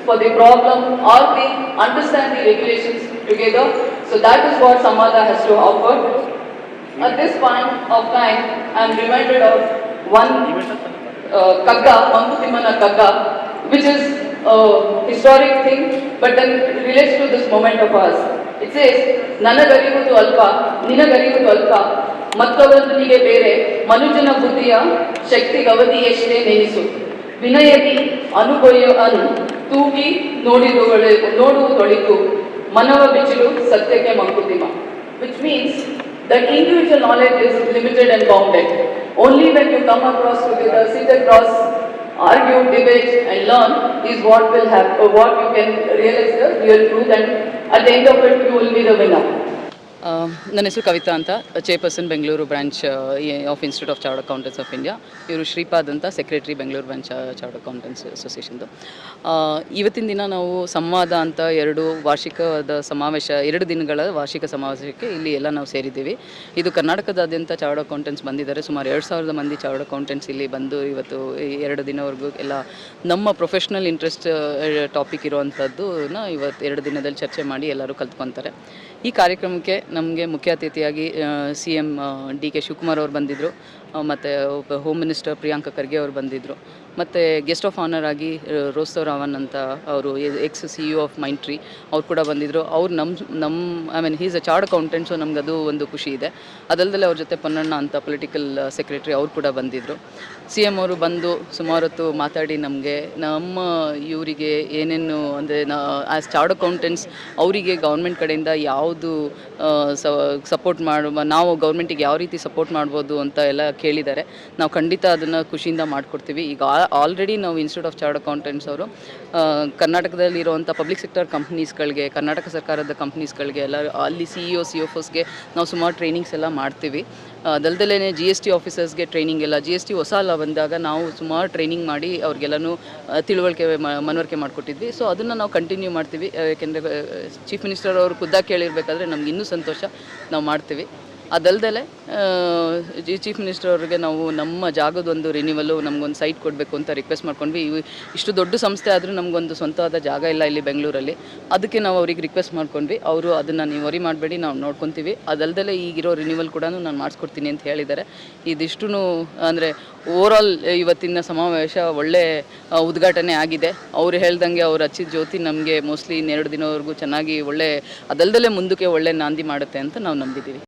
for the problem or the understand the regulations together. So that is what Samvada has to offer. At this point of time, I am reminded of one Kagga, Mankutimana Kagga, which is a historic thing, but then it relates to this moment of ours. It says, ನನಗರಿಯುವುದು ಅಲ್ಪ, ನಿನಗರಿಯುವುದು ಅಲ್ಪ, ಮತ್ತೊಬ್ಬನಿಗೆ ಬೇರೆ, ಮನುಜನ ಬುದ್ಧಿಯ ಶಕ್ತಿಗವಧಿ ಎಷ್ಟೇ ನೆನೆಸು. ವಿನಯದಿ ಅನುಭವನು ತೂಗಿ ನೋಡುವುದೊಳಿತು, ಮನವ ಬಿಚ್ಚಲು ಸತ್ಯಕ್ಕೆ Mankutimma. Which means that individual knowledge is limited and bounded. Only when you come across together, sit across, argue, debate and learn is what will happen, what you can realize the real truth, and at the end of it you will be the winner. ನನ್ನ ಹೆಸರು ಕವಿತಾ ಅಂತ, chairperson Bengaluru branch of institute of chartered accountants of India. ಇವರು ಶ್ರೀಪಾದ್ ಅಂತ, secretary Bengaluru branch chartered accountants ಅಸೋಸಿಯೇಷನ್ದು. ಇವತ್ತಿನ ದಿನ ನಾವು ಸಂವಾದ ಅಂತ ವಾರ್ಷಿಕವಾದ ಸಮಾವೇಶ, 2 ದಿನಗಳ ವಾರ್ಷಿಕ ಸಮಾವೇಶಕ್ಕೆ ಇಲ್ಲಿ ಎಲ್ಲ ನಾವು ಸೇರಿದ್ದೀವಿ. ಇದು ಕರ್ನಾಟಕದಾದ್ಯಂತ ಚಾರ್ಟರ್ಡ್ ಅಕೌಂಟೆಂಟ್ಸ್ ಬಂದಿದ್ದಾರೆ. ಸುಮಾರು 2,000 ಮಂದಿ ಚಾರ್ಟರ್ಡ್ ಅಕೌಂಟೆಂಟ್ಸ್ ಇಲ್ಲಿ ಬಂದು ಇವತ್ತು 2 ದಿನವರೆಗೂ ಎಲ್ಲ ನಮ್ಮ ಪ್ರೊಫೆಷ್ನಲ್ ಇಂಟ್ರೆಸ್ಟ್ ಟಾಪಿಕ್ ಇರುವಂಥದ್ದು ಇವತ್ತು 2 ದಿನದಲ್ಲಿ ಚರ್ಚೆ ಮಾಡಿ ಎಲ್ಲರೂ ಕಲ್ತ್ಕೊತಾರೆ. ಈ ಕಾರ್ಯಕ್ರಮಕ್ಕೆ ನಮಗೆ ಮುಖ್ಯ ಅತಿಥಿಯಾಗಿ CM DK ಶಿವಕುಮಾರ್ ಅವರು ಬಂದಿದ್ದರು, ಮತ್ತು ಹೋಮ್ ಮಿನಿಸ್ಟರ್ ಪ್ರಿಯಾಂಕ ಖರ್ಗೆ ಅವರು ಬಂದಿದ್ದರು, ಮತ್ತು ಗೆಸ್ಟ್ ಆಫ್ ಆನರ್ ಆಗಿ ರೋಸ್ತವ್ ರಾವನ್ ಅಂತ ಅವರು ಎಕ್ಸ್ CEO ಆಫ್ ಮೈಂಟ್ರಿ ಅವ್ರು ಕೂಡ ಬಂದಿದ್ದರು. ಅವ್ರು ನಮ್ಮ ಹೀಸ್ ಅ ಚಾರ್ಟರ್ಡ್ ಅಕೌಂಟೆಂಟ್, ಸೊ ನಮ್ಗೆ ಅದು ಒಂದು ಖುಷಿ ಇದೆ. ಅದಲ್ಲದೆ ಅವ್ರ ಜೊತೆ ಪೊನ್ನಣ್ಣ ಅಂತ ಪೊಲಿಟಿಕಲ್ ಸೆಕ್ರೆಟರಿ ಅವ್ರು ಕೂಡ ಬಂದಿದ್ದರು. CM ಅವರು ಬಂದು ಸುಮಾರು ಹೊತ್ತು ಮಾತಾಡಿ ನಮಗೆ ನಮ್ಮ ಇವರಿಗೆ ಏನೇನು ಅಂದರೆ ಆ್ಯಸ್ ಚಾರ್ಟರ್ಡ್ ಅಕೌಂಟೆಂಟ್ಸ್ ಅವರಿಗೆ ಗೌರ್ಮೆಂಟ್ ಕಡೆಯಿಂದ ಯಾವುದು ಸಪೋರ್ಟ್ ನಾವು ಗೌರ್ಮೆಂಟಿಗೆ ಯಾವ ರೀತಿ ಸಪೋರ್ಟ್ ಮಾಡ್ಬೋದು ಅಂತ ಎಲ್ಲ ಕೇಳಿದ್ದಾರೆ. ನಾವು ಖಂಡಿತ ಅದನ್ನು ಖುಷಿಯಿಂದ ಮಾಡಿಕೊಡ್ತೀವಿ. ಈಗ ಆಲ್ರೆಡಿ ನಾವು ಇನ್ಸ್ಟಿಟ್ಯೂಟ್ ಆಫ್ ಚಾರ್ಟರ್ಡ್ ಅಕೌಂಟೆಂಟ್ಸ್ ಅವರು ಕರ್ನಾಟಕದಲ್ಲಿರುವಂಥ ಪಬ್ಲಿಕ್ ಸೆಕ್ಟರ್ ಕಂಪ್ನೀಸ್ಗಳಿಗೆ, ಕರ್ನಾಟಕ ಸರ್ಕಾರದ ಕಂಪ್ನೀಸ್ಗಳಿಗೆ ಎಲ್ಲ ಅಲ್ಲಿ CFOಸ್ಗೆ ನಾವು ಸುಮಾರು ಟ್ರೈನಿಂಗ್ಸ್ ಎಲ್ಲ ಮಾಡ್ತೀವಿ. ಅದಲ್ದಲೇ GST ಆಫೀಸರ್ಸ್ಗೆ ಟ್ರೈನಿಂಗ್ ಎಲ್ಲ, GST ಹೊಸ ಲಾ ಬಂದಾಗ ನಾವು ಸುಮಾರು ಟ್ರೈನಿಂಗ್ ಮಾಡಿ ಅವ್ರಿಗೆಲ್ಲನೂ ತಿಳುವಳಿಕೆ ಮನವರಿಕೆ ಮಾಡಿಕೊಟ್ಟಿದ್ವಿ. ಸೊ ಅದನ್ನು ನಾವು ಕಂಟಿನ್ಯೂ ಮಾಡ್ತೀವಿ. ಯಾಕೆಂದರೆ ಚೀಫ್ ಮಿನಿಸ್ಟರ್ ಅವರು ಖುದ್ದಾಗಿ ಕೇಳಿರಬೇಕಾದ್ರೆ ನಮ್ಗೆ ಇನ್ನೂ ಸಂತೋಷ, ನಾವು ಮಾಡ್ತೀವಿ. ಅದಲ್ದಲೇ ಚೀಫ್ ಮಿನಿಸ್ಟರ್ ಅವ್ರಿಗೆ ನಾವು ನಮ್ಮ ಜಾಗದೊಂದು ರಿನ್ಯೂವಲ್ಲು, ನಮಗೊಂದು ಸೈಟ್ ಕೊಡಬೇಕು ಅಂತ ರಿಕ್ವೆಸ್ಟ್ ಮಾಡ್ಕೊಂಡ್ವಿ. ಇಷ್ಟು ದೊಡ್ಡ ಸಂಸ್ಥೆ ಆದರೂ ನಮಗೊಂದು ಸ್ವಂತವಾದ ಜಾಗ ಇಲ್ಲ ಇಲ್ಲಿ ಬೆಂಗಳೂರಲ್ಲಿ. ಅದಕ್ಕೆ ನಾವು ಅವ್ರಿಗೆ ರಿಕ್ವೆಸ್ಟ್ ಮಾಡ್ಕೊಂಡ್ವಿ. ಅವರು ಅದನ್ನು ನೀವು ವರಿ ಮಾಡಬೇಡಿ, ನಾವು ನೋಡ್ಕೊತೀವಿ. ಅದಲ್ದಲೇ ಈಗಿರೋ ರಿನ್ಯೂವಲ್ ಕೂಡ ನಾನು ಮಾಡಿಸ್ಕೊಡ್ತೀನಿ ಅಂತ ಹೇಳಿದ್ದಾರೆ. ಇದಿಷ್ಟು ಅಂದರೆ ಓವರಾಲ್ ಇವತ್ತಿನ ಸಮಾವೇಶ ಒಳ್ಳೆ ಉದ್ಘಾಟನೆ ಆಗಿದೆ. ಅವ್ರು ಹೇಳ್ದಂಗೆ ಅವ್ರು ಹಚ್ಚಿದ ಜ್ಯೋತಿ ನಮಗೆ ಮೋಸ್ಟ್ಲಿ 2 ದಿನವರೆಗೂ ಚೆನ್ನಾಗಿ ಅದಲ್ದಲೇ ಮುಂದಕ್ಕೆ ಒಳ್ಳೆ ನಾಂದಿ ಮಾಡುತ್ತೆ ಅಂತ ನಾವು ನಂಬಿದ್ದೀವಿ.